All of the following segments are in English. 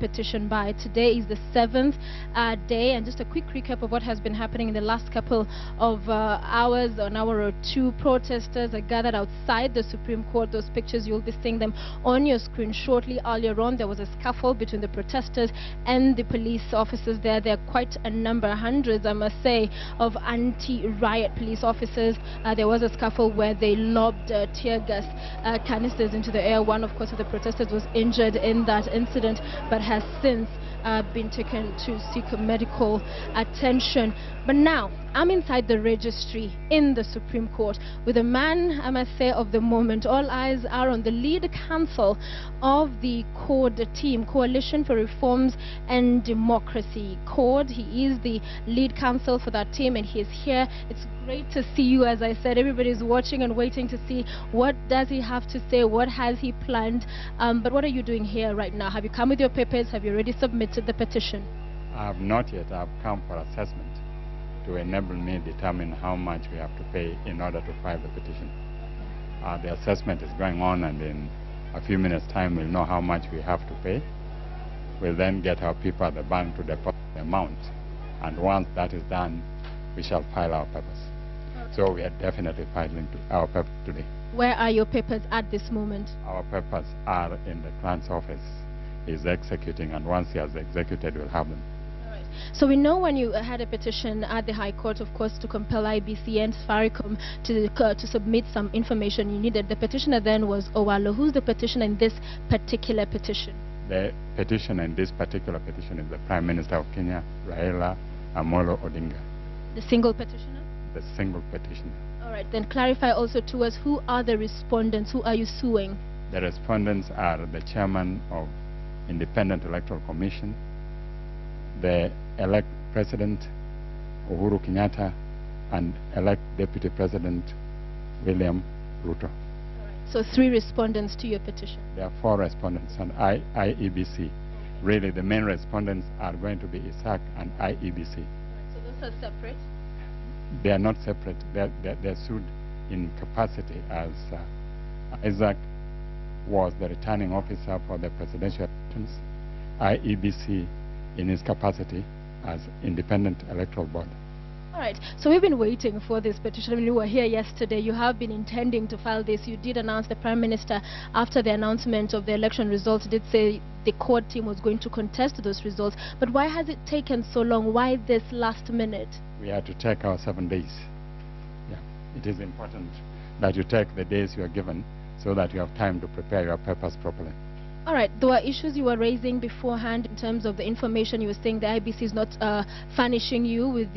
petition by. Today is the 7th day, and just a quick recap of what has been happening in the last couple of hours, an hour or two. Protesters are gathered outside the Supreme Court. Those pictures, you'll be seeing them on your screen shortly. Earlier on, there was a scuffle between the protesters and the police officers there. There are quite a number, hundreds, I must say, of anti-riot police officers. There was a scuffle where they lobbed tear gas canisters into the air. One, of course, of the protesters was injured in that incident, but has since been taken to seek medical attention. But now, I'm inside the registry in the Supreme Court with a man, I must say, of the moment. All eyes are on the lead counsel of the CORD team, Coalition for Reforms and Democracy. CORD, he is the lead counsel for that team, and he is here. It's great to see you. As I said, everybody's watching and waiting to see what does he have to say, what has he planned. But what are you doing here right now? Have you come with your papers? Have you already submitted the petition? I have not yet. I've come for assessment to enable me determine how much we have to pay in order to file the petition. The assessment is going on, and in a few minutes' time we'll know how much we have to pay. We'll then get our people at the bank to deposit the amount, and once that is done, we shall file our papers. So we are definitely filing our papers today. Where are your papers at this moment? Our papers are in the client's office. He's executing, and once he has executed, we'll have them. So we know when you had a petition at the High Court, of course, to compel IBC and Safaricom to submit some information you needed. The petitioner then was Owalo. Who's the petitioner in this particular petition? The petitioner in this particular petition is the Prime Minister of Kenya, Raila Amolo Odinga. The single petitioner? The single petitioner. All right, then clarify also to us, who are the respondents? Who are you suing? The respondents are the chairman of Independent Electoral Commission, the elect President Uhuru Kenyatta, and elect Deputy President William Ruto. So 3 respondents to your petition. There are 4 respondents and IEBC. Really, the main respondents are going to be ISAC and IEBC. So those are separate? They are not separate. They're sued in capacity as ISAC was the returning officer for the presidential elections, IEBC in his capacity as Independent Electoral Board. All right, so we've been waiting for this petition. I mean, you were here yesterday. You have been intending to file this. You did announce, the Prime Minister, after the announcement of the election results, did say the court team was going to contest those results. But why has it taken so long? Why this last minute? We had to take our 7 days. Yeah, it is important that you take the days you are given so that you have time to prepare your papers properly. All right, there were issues you were raising beforehand in terms of the information. You were saying the IBC is not furnishing you with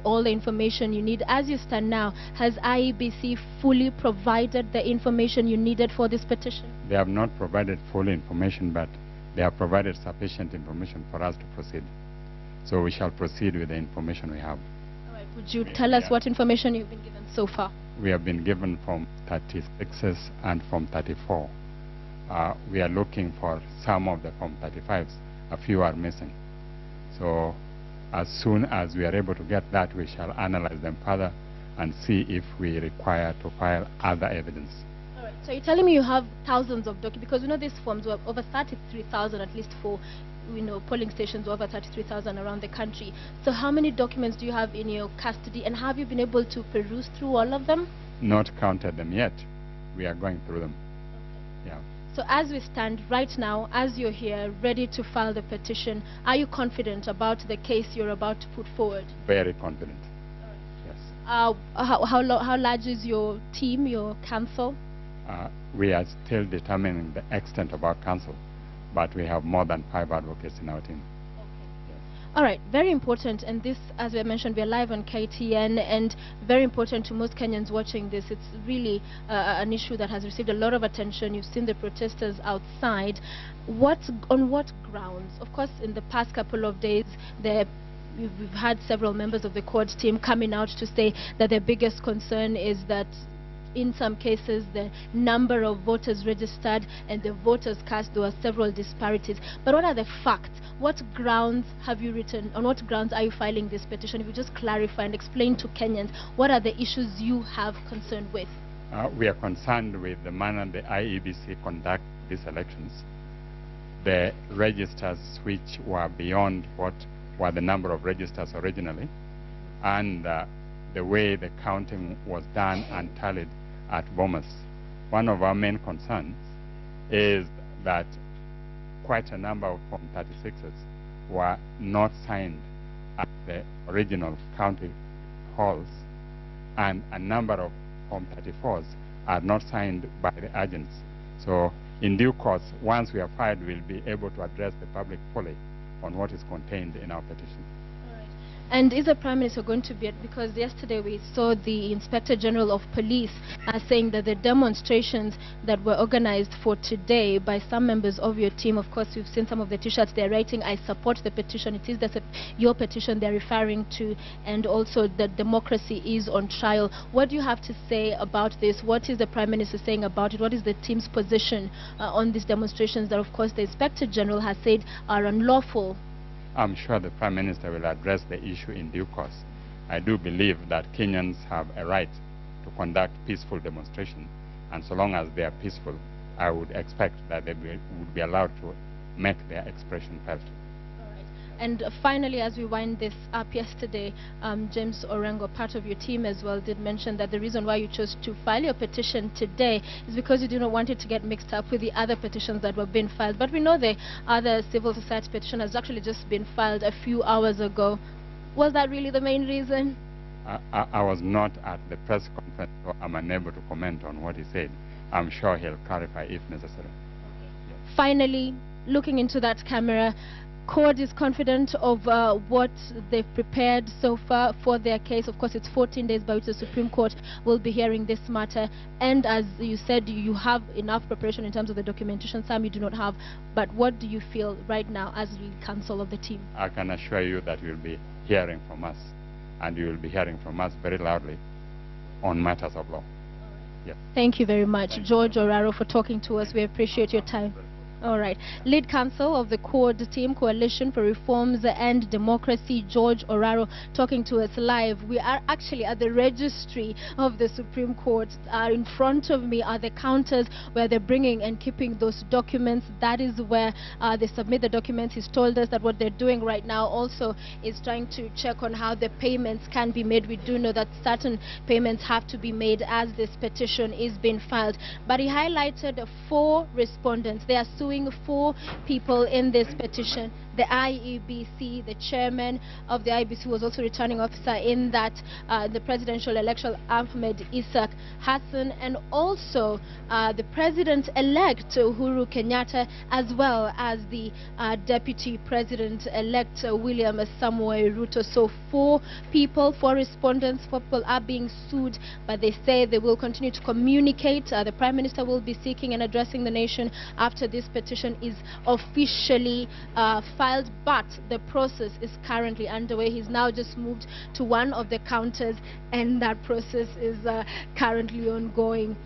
all the information you need. As you stand now, has IBC fully provided the information you needed for this petition? They have not provided full information, but they have provided sufficient information for us to proceed. So we shall proceed with the information we have. All right, would you tell us what information you've been given so far? We have been given from 36s and from 34. We are looking for some of the Form 35s. A few are missing. So as soon as we are able to get that, we shall analyze them further and see if we require to file other evidence. All right. So you're telling me you have thousands of documents, because we know these forms were over 33,000, at least for polling stations, over 33,000 around the country. So how many documents do you have in your custody, and have you been able to peruse through all of them? Not counted them yet. We are going through them. Okay. Yeah. So as we stand right now, as you're here, ready to file the petition, are you confident about the case you're about to put forward? Very confident. All right. Yes. How large is your team, your counsel? We are still determining the extent of our counsel, but we have more than 5 advocates in our team. All right, very important, and this, as we mentioned, we are live on KTN, and very important to most Kenyans watching this. It's really an issue that has received a lot of attention. You've seen the protesters outside. On what grounds? Of course, in the past couple of days, we've had several members of the court team coming out to say that their biggest concern is that in some cases the number of voters registered and the voters cast, there were several disparities. But what are the facts? What grounds have you written? On what grounds are you filing this petition? If you just clarify and explain to Kenyans, what are the issues you have concern with? We are concerned with the manner the IEBC conduct these elections. the registers which were beyond what were the number of registers originally, and the way the counting was done and tallied at Bomas. One of our main concerns is that quite a number of Form 36s were not signed at the original county halls, and a number of Form 34s are not signed by the agents. So in due course, once we are filed, we'll be able to address the public fully on what is contained in our petition. And is the Prime Minister going to be at, because yesterday we saw the Inspector General of Police saying that the demonstrations that were organized for today by some members of your team, of course we've seen some of the t-shirts they're writing, "I support the petition." It is your petition they're referring to, and also that democracy is on trial. What do you have to say about this? What is the Prime Minister saying about it? What is the team's position on these demonstrations that, of course, the Inspector General has said are unlawful? I'm sure the Prime Minister will address the issue in due course. I do believe that Kenyans have a right to conduct peaceful demonstrations, and so long as they are peaceful, I would expect that they would be allowed to make their expression felt. And finally, as we wind this up, yesterday, James Orengo, part of your team as well, did mention that the reason why you chose to file your petition today is because you didn't want it to get mixed up with the other petitions that were being filed. But we know the other civil society petition has actually just been filed a few hours ago. Was that really the main reason? I was not at the press conference, so I'm unable to comment on what he said. I'm sure he'll clarify if necessary. Okay. Finally, looking into that camera, Court is confident of what they've prepared so far for their case. Of course, it's 14 days by which the Supreme Court will be hearing this matter. And as you said, you have enough preparation in terms of the documentation. Some you do not have. But what do you feel right now as the counsel of the team? I can assure you that you'll be hearing from us, and you will be hearing from us very loudly on matters of law. Yes. Thank you very much, George Oraro, for talking to us. We appreciate your time. All right. Lead counsel of the CORD team, Coalition for Reforms and Democracy, George Oraro, talking to us live. We are actually at the registry of the Supreme Court. In front of me are the counters where they're bringing and keeping those documents. That is where they submit the documents. He's told us that what they're doing right now also is trying to check on how the payments can be made. We do know that certain payments have to be made as this petition is being filed. But he highlighted 4 respondents. They are suing 4 people in this petition. The IEBC, the chairman of the IEBC was also returning officer in that, the presidential election, Ahmed Isaac Hassan, and also the president-elect, Uhuru Kenyatta, as well as the deputy president-elect, William Samoei Ruto. So 4 people, 4 respondents, 4 people are being sued, but they say they will continue to communicate. The Prime Minister will be seeking and addressing the nation after this petition is officially filed, but the process is currently underway. He's now just moved to one of the counters, and that process is currently ongoing.